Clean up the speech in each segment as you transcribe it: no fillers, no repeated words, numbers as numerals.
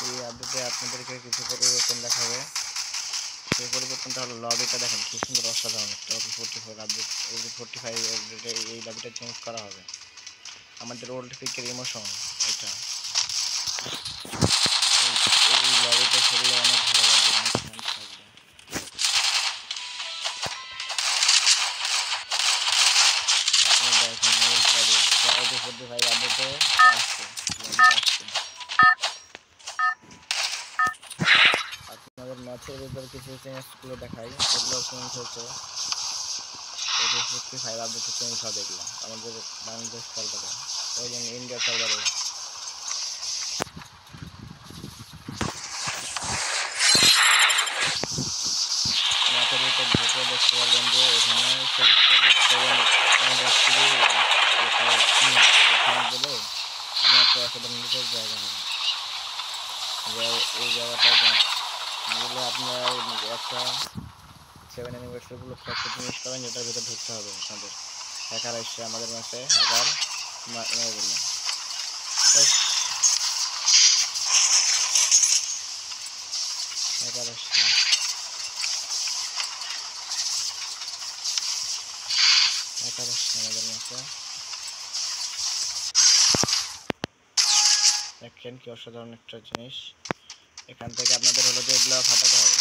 এই আপডেটে আপনাদেরকে কিছু পরিবর্তন দেখাবে। সেই পরিবর্তনটা হলো লবিটা দেখেন কি সুন্দর অসাধারণ একটা 44 আপডেট 45 আপডেটে এই লবিটা চেঞ্জ করা হবে। আমাদের ওল্ড পিকের ইমোশন এটা এই লবিটা খেললে অনেক ভালো লাগবে, অনেক শান্ত থাকবে। আপনি দেখেন ওল্ড লবি 45 আপডেটে আসছে লবিটা আসছে। আপনাদের ম্যাচের ভিতর কিছু চেঞ্জগুলো দেখাই, এগুলো চেঞ্জ হয়েছে 45 আপডেটে চেঞ্জ হবে এগুলো আমাদের বাংলাদেশ সার্ভারে এবং ইন্ডিয়া সার্ভারে। ম্যাচের ভিতর ঢুকে দেখতে পারবেন যে এখানে বলে আপনি একটা অসাধারণ লিটার জায়গা হবে। এই জায়গাটা বলে আপনারা একটা 7 অ্যানিভার্সারি উপলক্ষে একটা জিনিস পাবেন, যেটার ভিতরে ঢুকতে হবে আপনাদের। হ্যাকার এসছে আমাদের ম্যাচে, হ্যাকার মেরে দিল। হ্যাকার আসছে, হ্যাকার আসছে আমাদের ম্যাচে। দেখছেন কি অসাধারণ একটা জিনিস। এখান থেকে আপনাদের হলো যে এগুলো ফাটাতে হবে,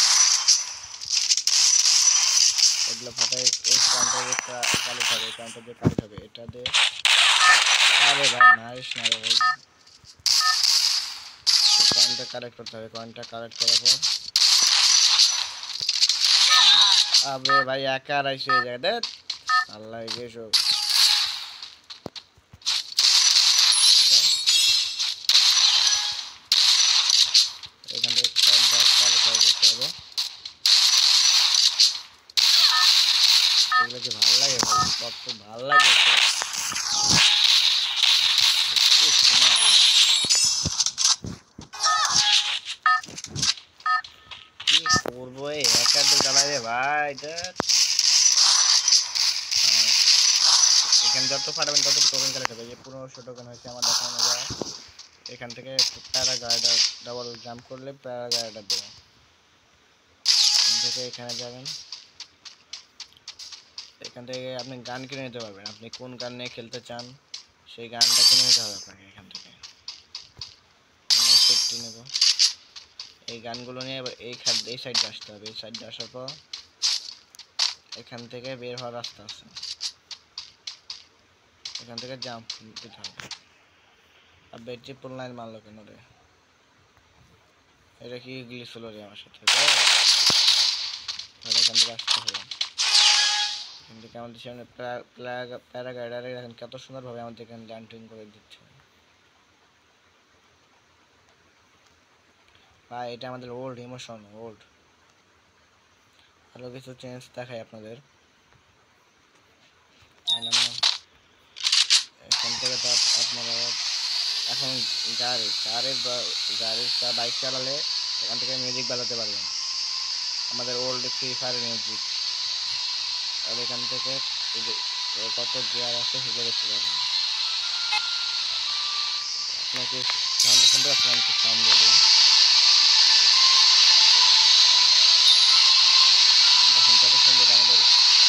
এগুলো ফাটাই এই কাউন্টার একটা কালেক্ট হবে, এই কাউন্টার দিয়ে কালেক্ট হবে এটা দিয়ে। আরে ভাই নাইস না রে ভাই, কয়েনটা কালেক্ট করতে হবে। কয়েনটা কালেক্ট করার পর আবে ভাই একা আইসে এই জায়গা দেখ আল্লাহ গেছো। এখান থেকে কয়েনটা কালেক্ট করতে হবে। এগুলো কি ভালো লাগে ভাই, কত ভালো লাগে কি করবো এই হ্যাকারদের জ্বালায় রে ভাই। এখানে যত ফাটাবেন তত টোকেন কালেক্ট হবে। যে 1500 টোকেন হয়েছে আমার দেখানো যায়। এখান থেকে প্যারাগ্লাইডার ডাবল জাম্প করলে প্যারাগ্লাইডার দেবে। এখান থেকে এখানে যাবেন, এখান থেকে আপনি গান কিনে নিতে পারবেন। আপনি কোন গান নিয়ে খেলতে চান সেই গানটা কিনে নিতে হবে আপনাকে। এখান থেকে সেফটি নেব, এই গানগুলো নিয়ে এবার এই সাইডে আসতে হবে। এই সাইডে আসার পর এখান থেকে বের হওয়ার রাস্তা আছে, এখান থেকে জাম্প দিতে হবে। আর ব্যাটারি পুল লাইন মারলো কেন রে, এটা কি গ্লিচ হলো রে আমার সাথে। তাহলে এখান থেকে আসতে হবে, এখান থেকে আমাদের সামনে প্যারাগ্লাইডারে দেখেন কত সুন্দরভাবে আমাদের এখানে ল্যান্ডিং করে দিচ্ছে ভাই। এটা আমাদের ওল্ড ইমোশন ওল্ড। আরও কিছু চেঞ্জ দেখাই আপনাদের। এখান থেকে তো আপনারা এখন গাড়ির বাইক চালালে এখান থেকে মিউজিক বাজাতে পারবেন, আমাদের ওল্ড ফ্রি ফায়ার মিউজিক। আর এখান থেকে কত গিয়ার আছে সেগুলো দেখতে পারবেন। আপনাকে সাউন্ড শুনতে পাচ্ছেন, আমি সাউন্ড দিয়ে দিই। এখন কত সুন্দর আমাদের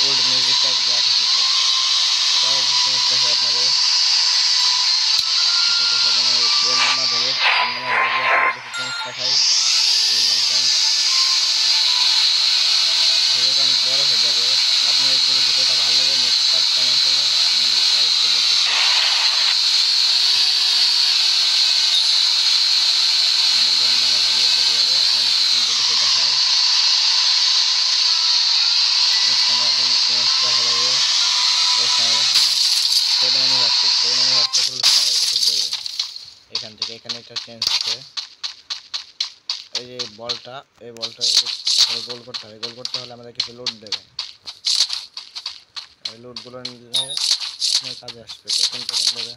ওল্ড মিউজিকটা যা কিছু এটাও চেঞ্জ দেখে আপনাদের। ধরে চেঞ্জ দেখাই। ভিডিওটা অনেক বড় হয়ে যাবে, আপনার যদি ভিডিওটা ভালো লাগে নেক্সট পার্ট কমেন্ট করবেন, আমি অবশ্যই দেখতে চাই। এখান থেকে এখানে একটা চেঞ্জ হচ্ছে, এই যে বলটা, এই বলটা গোল করতে হবে। গোল করতে হলে আমাদের কিছু লোড দেবে, এই লোডগুলো নিলে আপনার কাজে আসবে। টোকেন দেবে,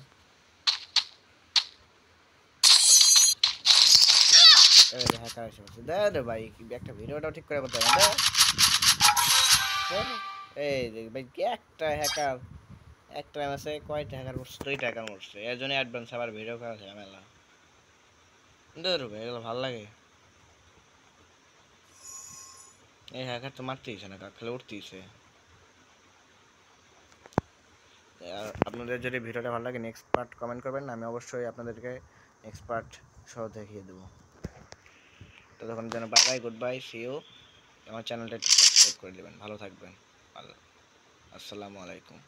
হ্যাকার এসে বলছে দে ভাই একটা ভিডিওটাও ঠিক করে বলতে হবে। এই দেখ ভাই কি একটা হ্যাকার একটা ম্যাচে কয়টা হ্যাকার মরছে, 2টা হ্যাকার মরছে। এর জন্য অ্যাডভান্স আবার ভিডিও করা ঝামেলা। দূর ভাই, এগুলো ভালো লাগে? এই হ্যাকার তো মারতেইছে না, খেলে উঠতেইছে। আর আপনাদের যদি ভিডিওটা ভালো লাগে নেক্সট পার্ট কমেন্ট করবেন, আমি অবশ্যই আপনাদেরকে নেক্সট পার্ট সহ দেখিয়ে দেবো। ততক্ষণ যেন bye bye, good bye, see you. আমার চ্যানেলটা একটু সাবস্ক্রাইব করে দেবেন, ভালো থাকবেন। আসসালামু আলাইকুম।